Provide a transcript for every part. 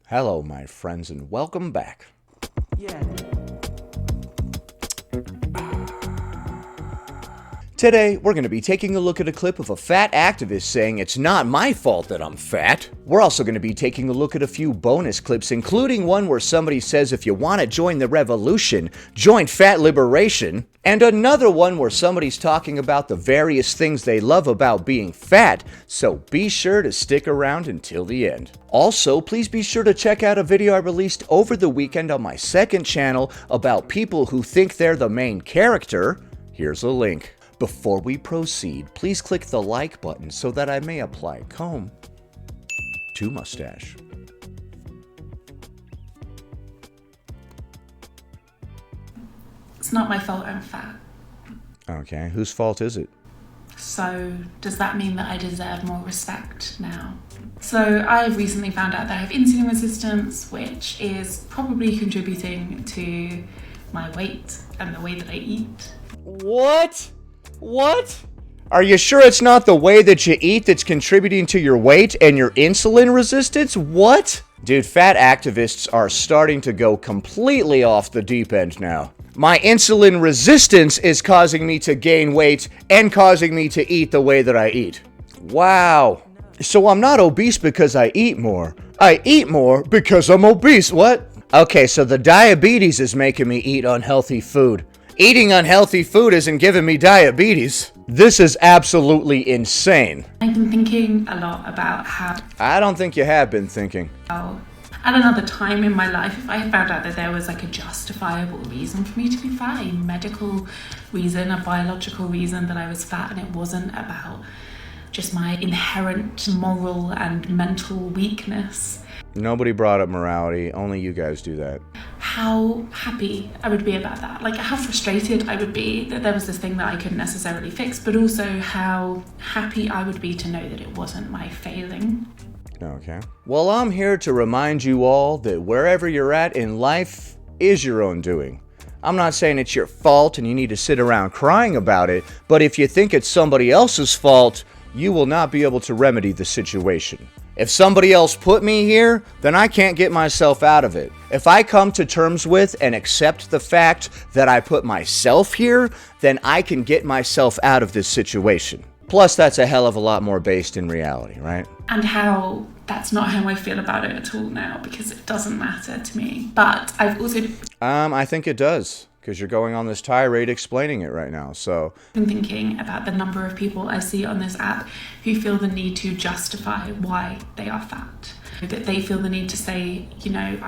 Hello, my friends, and welcome back. Yeah. Today, we're going to be taking a look at a clip of a fat activist saying it's not my fault that I'm fat. We're also going to be taking a look at a few bonus clips, including one where somebody says if you want to join the revolution, join fat liberation. And another one where somebody's talking about the various things they love about being fat, so be sure to stick around until the end. Also, please be sure to check out a video I released over the weekend on my second channel about people who think they're the main character. Here's a link. Before we proceed, please click the like button so that I may apply comb to mustache. It's not my fault I'm fat. Okay, whose fault is it? So does that mean that I deserve more respect now? So I've recently found out that I have insulin resistance, which is probably contributing to my weight and the way that I eat. What? What? Are you sure it's not the way that you eat that's contributing to your weight and your insulin resistance? What? Dude, fat activists are starting to go completely off the deep end now. My insulin resistance is causing me to gain weight and causing me to eat the way that I eat. Wow. So I'm not obese because I eat more. I eat more because I'm obese. What? Okay, so the diabetes is making me eat unhealthy food. Eating unhealthy food isn't giving me diabetes. This is absolutely insane. I've been thinking a lot about how I don't think you have been thinking. at another time in my life, if I had found out that there was like a justifiable reason for me to be fat, a medical reason, a biological reason that I was fat, and it wasn't about just my inherent moral and mental weakness. Nobody brought up morality, only you guys do that. How happy I would be about that. Like how frustrated I would be that there was this thing that I couldn't necessarily fix, but also how happy I would be to know that it wasn't my failing. Okay. Well, I'm here to remind you all that wherever you're at in life is your own doing. I'm not saying it's your fault and you need to sit around crying about it, but if you think it's somebody else's fault, you will not be able to remedy the situation. If somebody else put me here, then I can't get myself out of it. If I come to terms with and accept the fact that I put myself here, then I can get myself out of this situation. Plus, that's a hell of a lot more based in reality, right? And how that's not how I feel about it at all now, because it doesn't matter to me. But I've also I think it does, because you're going on this tirade explaining it right now, so. been thinking about the number of people I see on this app who feel the need to justify why they are fat. That they feel the need to say, you know,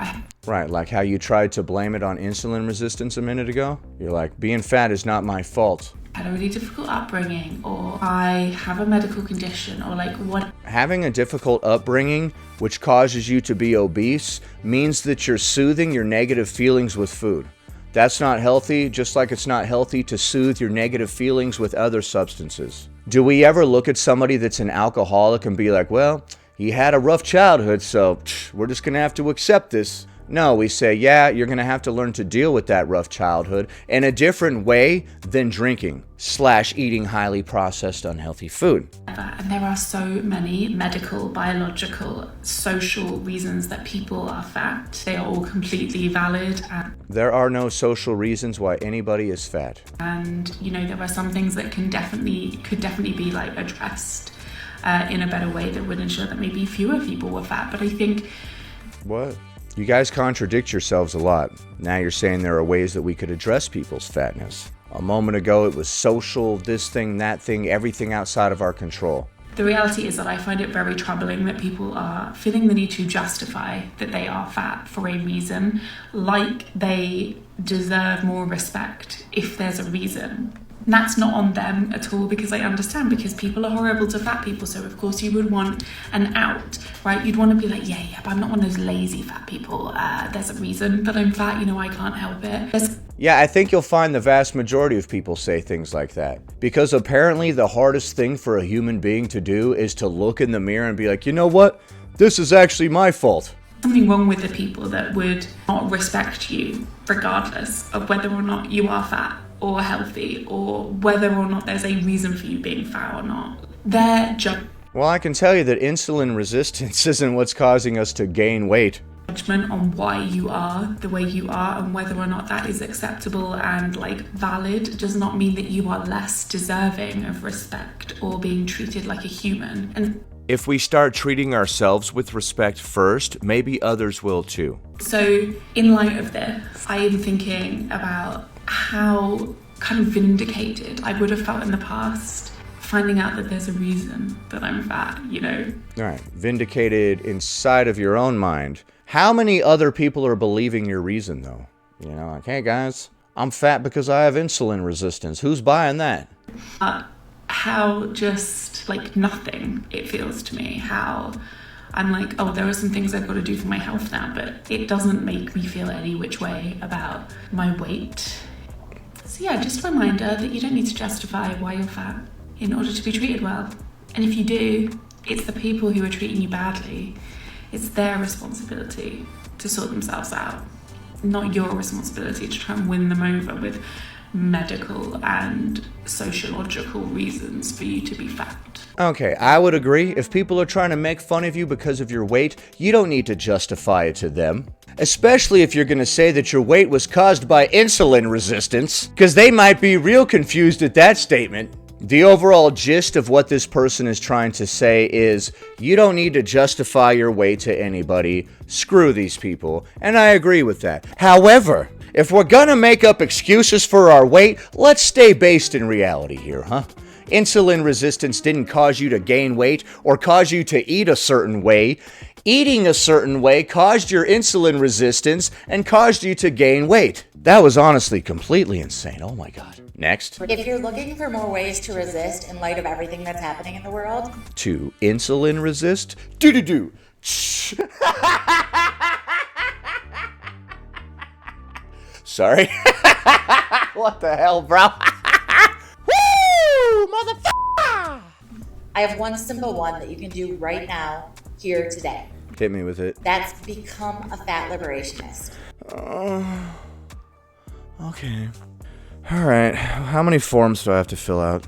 Right, like how you tried to blame it on insulin resistance a minute ago. You're like, being fat is not my fault. had a really difficult upbringing, or I have a medical condition, or like what. Having a difficult upbringing, which causes you to be obese, means that you're soothing your negative feelings with food. That's not healthy, just like it's not healthy to soothe your negative feelings with other substances. Do we ever look at somebody that's an alcoholic and be like, well, he had a rough childhood, so we're just gonna have to accept this? No, we say, yeah, you're gonna have to learn to deal with that rough childhood in a different way than drinking / eating highly processed unhealthy food. And there are so many medical, biological, social reasons that people are fat. They are all completely valid. There are no social reasons why anybody is fat. And you know, there are some things that could definitely be like addressed in a better way that would ensure that maybe fewer people were fat. But I think... What? You guys contradict yourselves a lot. Now you're saying there are ways that we could address people's fatness. A moment ago it was social, this thing, that thing, everything outside of our control. The reality is that I find it very troubling that people are feeling the need to justify that they are fat for a reason, like they deserve more respect if there's a reason. And that's not on them at all, because I understand, because people are horrible to fat people, so of course you would want an out, right? You'd want to be like, yeah, but I'm not one of those lazy fat people. There's a reason that I'm fat, you know, I can't help it. Yeah, I think you'll find the vast majority of people say things like that. Because apparently the hardest thing for a human being to do is to look in the mirror and be like, you know what? This is actually my fault. Something wrong with the people that would not respect you, regardless of whether or not you are fat or healthy, or whether or not there's a reason for you being fat or not. They're just... Well, I can tell you that insulin resistance isn't what's causing us to gain weight. judgment on why you are the way you are, and whether or not that is acceptable and valid does not mean that you are less deserving of respect or being treated like a human. And if we start treating ourselves with respect first, maybe others will too. So in light of this, I am thinking about how kind of vindicated I would have felt in the past finding out that there's a reason that I'm fat, All right, vindicated inside of your own mind. How many other people are believing your reason, though? Hey guys, I'm fat because I have insulin resistance. Who's buying that? How just nothing it feels to me. How I'm there are some things I've got to do for my health now, but it doesn't make me feel any which way about my weight. So yeah, just a reminder that you don't need to justify why you're fat in order to be treated well. And if you do, it's the people who are treating you badly. It's their responsibility to sort themselves out, not your responsibility to try and win them over with medical and sociological reasons for you to be fat. Okay, I would agree. If people are trying to make fun of you because of your weight, you don't need to justify it to them. Especially if you're going to say that your weight was caused by insulin resistance, because they might be real confused at that statement. The overall gist of what this person is trying to say is, you don't need to justify your weight to anybody. Screw these people. And I agree with that. However, if we're gonna make up excuses for our weight, let's stay based in reality here, huh? Insulin resistance didn't cause you to gain weight or cause you to eat a certain way. Eating a certain way caused your insulin resistance and caused you to gain weight. That was honestly completely insane. Oh my God. Next. If you're looking for more ways to resist in light of everything that's happening in the world. To insulin resist? Do-do-do. Sorry. What the hell, bro? Woo! Motherfucker! I have one simple one that you can do right now, here today. Hit me with it. That's become a fat liberationist. Okay. All right. How many forms do I have to fill out?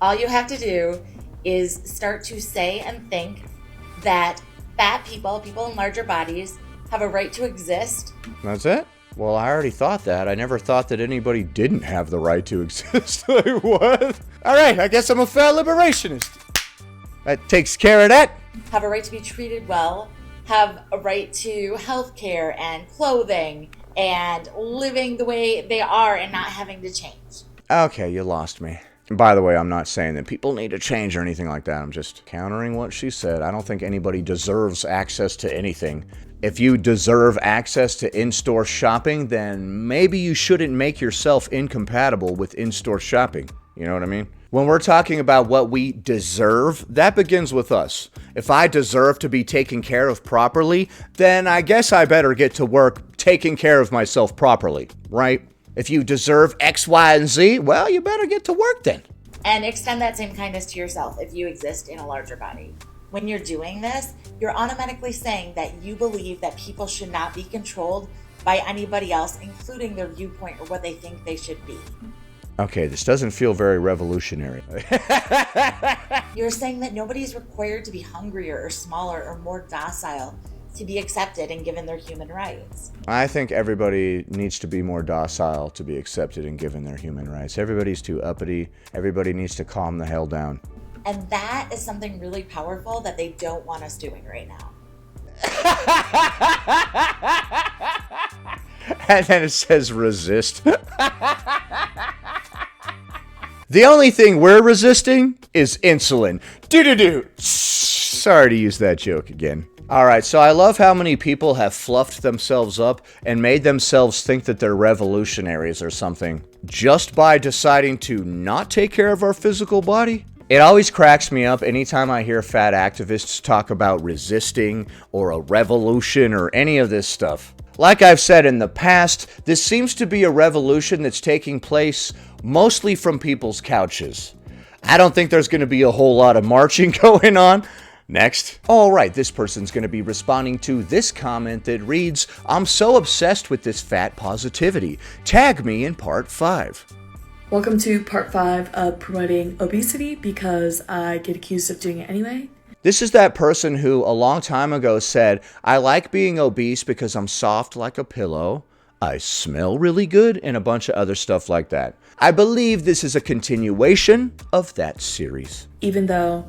All you have to do is start to say and think that fat people in larger bodies, have a right to exist. That's it? Well, I already thought that. I never thought that anybody didn't have the right to exist. Like, what? All right, I guess I'm a fat liberationist. That takes care of that. Have a right to be treated well. Have a right to health care and clothing and living the way they are and not having to change. Okay, you lost me. And by the way, I'm not saying that people need to change or anything like that. I'm just countering what she said. I don't think anybody deserves access to anything. If you deserve access to in-store shopping, then maybe you shouldn't make yourself incompatible with in-store shopping. You know what I mean? When we're talking about what we deserve, that begins with us. If I deserve to be taken care of properly, then I guess I better get to work taking care of myself properly, right? If you deserve X, Y, and Z, well, you better get to work then. And extend that same kindness to yourself if you exist in a larger body. When you're doing this, you're automatically saying that you believe that people should not be controlled by anybody else, including their viewpoint or what they think they should be. Okay, this doesn't feel very revolutionary. You're saying that nobody's required to be hungrier or smaller or more docile to be accepted and given their human rights. I think everybody needs to be more docile to be accepted and given their human rights. Everybody's too uppity. Everybody needs to calm the hell down. And that is something really powerful that they don't want us doing right now. And then it says resist. The only thing we're resisting is insulin. Do-do-do. Sorry to use that joke again. Alright, so I love how many people have fluffed themselves up and made themselves think that they're revolutionaries or something just by deciding to not take care of our physical body. It always cracks me up anytime I hear fat activists talk about resisting or a revolution or any of this stuff. Like I've said in the past, this seems to be a revolution that's taking place mostly from people's couches. I don't think there's going to be a whole lot of marching going on. Next. Alright, this person's going to be responding to this comment that reads, "I'm so obsessed with this fat positivity. Tag me in part 5. Welcome to part 5 of promoting obesity because I get accused of doing it anyway. This is that person who a long time ago said, I like being obese because I'm soft like a pillow, I smell really good, and a bunch of other stuff like that. I believe this is a continuation of that series. Even though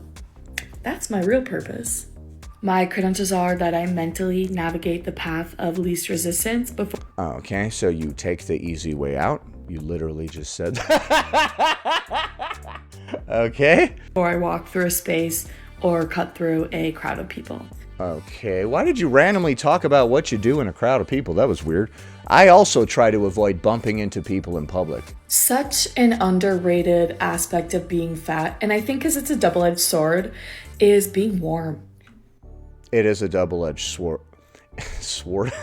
that's my real purpose. My credentials are that I mentally navigate the path of least resistance before. Okay, so you take the easy way out. You literally just said that. Okay. Before I walk through a space or cut through a crowd of people. Okay, why did you randomly talk about what you do in a crowd of people? That was weird. I also try to avoid bumping into people in public. Such an underrated aspect of being fat, and I think because it's a double-edged sword, is being warm. It is a double-edged sword. Sword?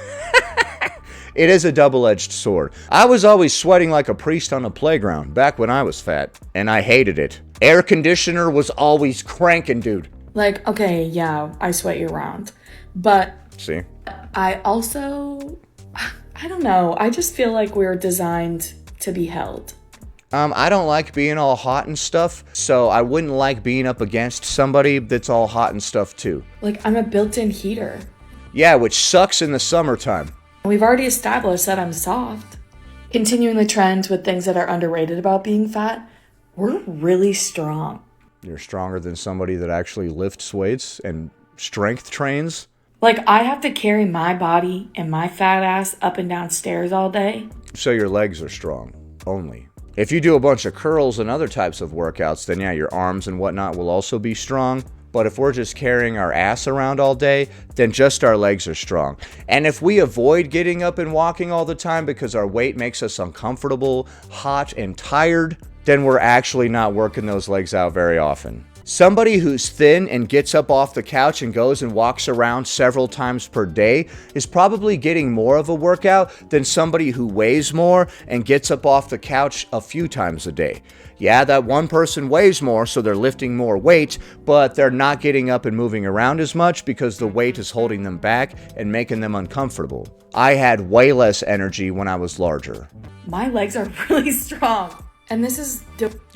It is a double-edged sword. I was always sweating like a priest on a playground back when I was fat, and I hated it. Air conditioner was always cranking, dude. Like, okay, yeah, I sweat year round, but See? I also, I don't know, I just feel like we're designed to be held. I don't like being all hot and stuff, so I wouldn't like being up against somebody that's all hot and stuff too. Like, I'm a built-in heater. Yeah, which sucks in the summertime. We've already established that I'm soft. Continuing the trend with things that are underrated about being fat, we're really strong. You're stronger than somebody that actually lifts weights and strength trains. Like, I have to carry my body and my fat ass up and down stairs all day. So your legs are strong, only. If you do a bunch of curls and other types of workouts, then yeah, your arms and whatnot will also be strong. But if we're just carrying our ass around all day, then just our legs are strong. And if we avoid getting up and walking all the time because our weight makes us uncomfortable, hot, and tired, then we're actually not working those legs out very often. Somebody who's thin and gets up off the couch and goes and walks around several times per day is probably getting more of a workout than somebody who weighs more and gets up off the couch a few times a day. Yeah, that one person weighs more, so they're lifting more weight, but they're not getting up and moving around as much because the weight is holding them back and making them uncomfortable. I had way less energy when I was larger. My legs are really strong. And this is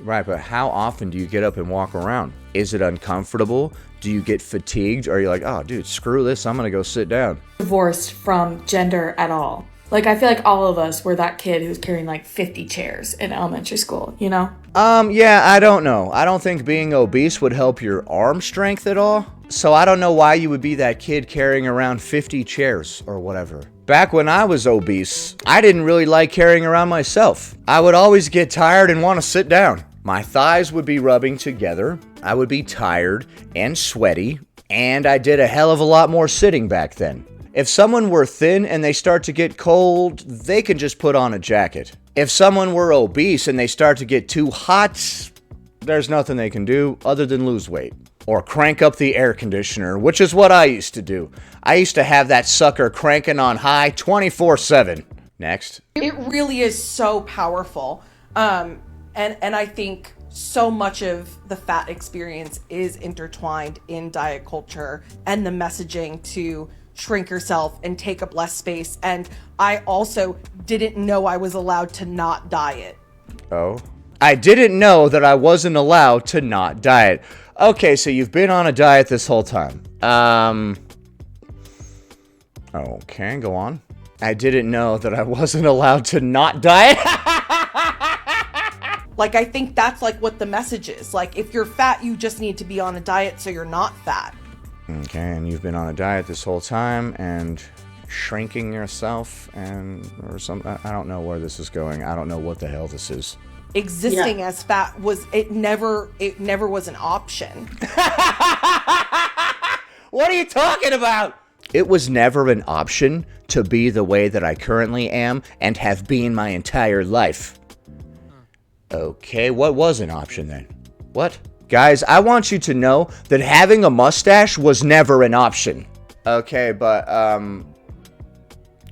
Right, but how often do you get up and walk around? Is it uncomfortable? Do you get fatigued? Or are you like, oh, dude, screw this, I'm gonna go sit down? divorced from gender at all. Like, I feel like all of us were that kid who's carrying like 50 chairs in elementary school, you know? Yeah, I don't know. I don't think being obese would help your arm strength at all. So I don't know why you would be that kid carrying around 50 chairs or whatever. Back when I was obese, I didn't really like carrying around myself. I would always get tired and want to sit down. My thighs would be rubbing together. I would be tired and sweaty, and I did a hell of a lot more sitting back then. If someone were thin and they start to get cold, they can just put on a jacket. If someone were obese and they start to get too hot, there's nothing they can do other than lose weight. Or crank up the air conditioner, which is what I used to do. I used to have that sucker cranking on high 24/7. Next. It really is so powerful. And I think so much of the fat experience is intertwined in diet culture and the messaging to shrink yourself and take up less space. And I also didn't know I was allowed to not diet. Oh. I didn't know that I wasn't allowed to not diet. Okay, so you've been on a diet this whole time. Okay, go on. I didn't know that I wasn't allowed to not diet. Like, I think that's like what the message is. Like, if you're fat, you just need to be on a diet so you're not fat. Okay, and you've been on a diet this whole time and shrinking yourself or something. I don't know where this is going. I don't know what the hell this is. Existing as fat it never was an option. What are you talking about? It was never an option to be the way that I currently am and have been my entire life. Okay, what was an option then? What? Guys, I want you to know that having a mustache was never an option. Okay, but,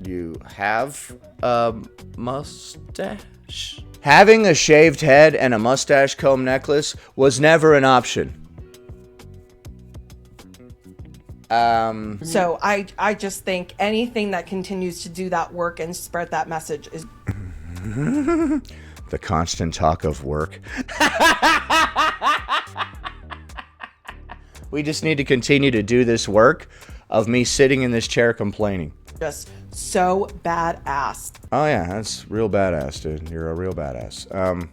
you have a mustache? Having a shaved head and a mustache comb necklace was never an option. So I just think anything that continues to do that work and spread that message is... The constant talk of work. We just need to continue to do this work of me sitting in this chair complaining. Just so badass. Oh yeah, that's real badass, dude. You're a real badass.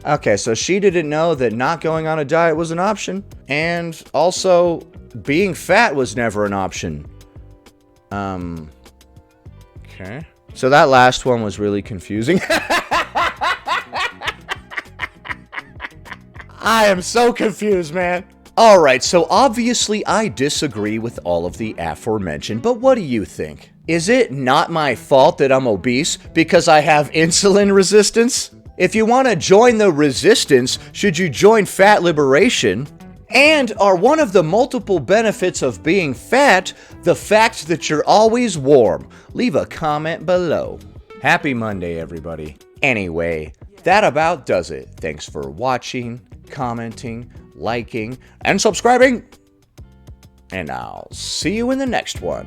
Okay, so she didn't know that not going on a diet was an option, and also being fat was never an option. Okay. So that last one was really confusing. I am so confused, man. Alright, so obviously I disagree with all of the aforementioned, but what do you think? Is it not my fault that I'm obese because I have insulin resistance? If you want to join the resistance, should you join fat liberation? And are one of the multiple benefits of being fat the fact that you're always warm? Leave a comment below. Happy Monday, everybody. Anyway, that about does it. Thanks for watching, commenting, liking, and subscribing. And I'll see you in the next one.